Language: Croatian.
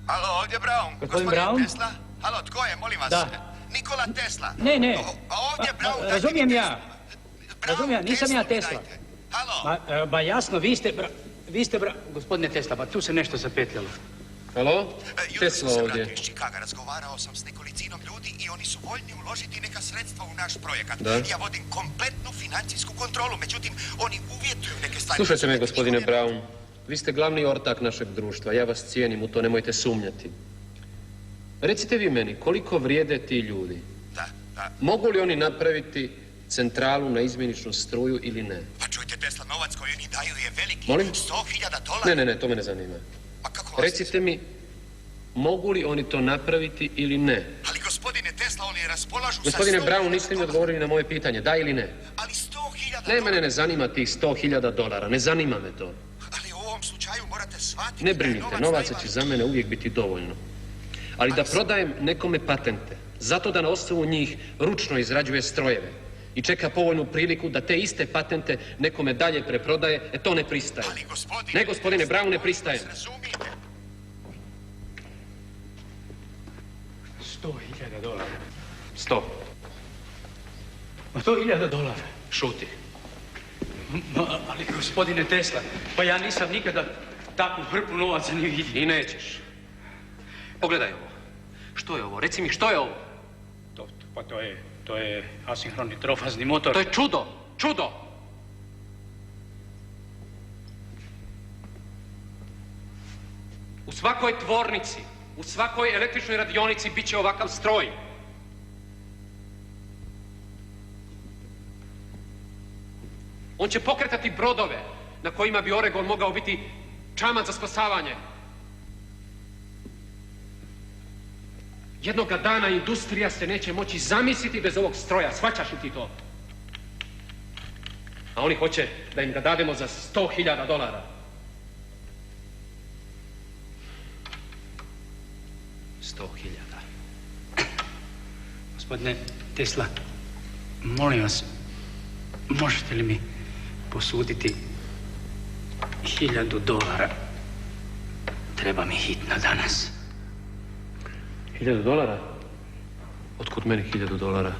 Alo, ovdje Brown. Gospodin Brown? Tesla? Alo, tko je, molim vas? Da. Nikola Tesla. Ne. A ovdje Brown... Razumijem ja. Razumijem, nisam ja Tesla. Halo? Ba jasno, vi ste... Gospodine Tesla, pa tu se nešto zapetljalo. Alo? Tesla ovdje. Jutro sam se vratio iz Čikaga, razgovarao sam s nekolicinom ljudi i oni su voljni uložiti neka sredstva u naš projekat. Da. Ja vodim kompletnu financijsku kontrolu, međutim, oni uvjetuju neke stvari. Slušajte me, gospodine Brown. Vi ste glavni ortak našeg društva. Ja vas cijenim, u to nemojte sumnjati. Recite vi meni, koliko vrijede ti ljudi? Da. Mogu li oni napraviti centralu na izmjeničnu struju ili ne? Pa čujte, Tesla, novac koji oni daju je veliki. Molim? $100,000. Ne, to me ne zanima. A kako vas... Recite mi, mogu li oni to napraviti ili ne? Ali gospodine Tesla, oni raspolažu sa... Gospodine Brown, niste mi odgovorili na moje pitanje, da ili ne? Ali $100,000... Ne, mene ne zanima tih $100,000, ne zanima me to. Ali u ovom slučaju morate shvatiti... Ne brinite, novaca će za mene uvijek biti dovoljno. Ali da prodajem nekome patente, zato da na osnovu njih ručno izrađuje strojeve i čeka povoljnu priliku da te iste patente nekome dalje preprodaje, to ne pristaje. Ali gospodine... Ne, gospodine Brown, ne pristaje. Razumijete? $100,000. 100. $100,000. Šuti. Ali gospodine Tesla, pa ja nisam nikada takvu hrpu novaca ni vidio. I nećeš. Pogledaj ovo. Što je ovo? Reci mi, što je ovo? To je asinhroni trofazni motor. To je čudo! Čudo! U svakoj tvornici, u svakoj električnoj radionici bit će ovakav stroj. On će pokretati brodove na kojima bi Oregon mogao biti čamac za spasavanje. Jednoga dana industrija se neće moći zamisliti bez ovog stroja, shvaćaš li ti to? A oni hoće da im ga dademo za $100,000. $100,000. Gospodine Tesla, molim vas, možete li mi posuditi $1,000? Treba mi hitno danas. $1,000? Otkud meni $1,000?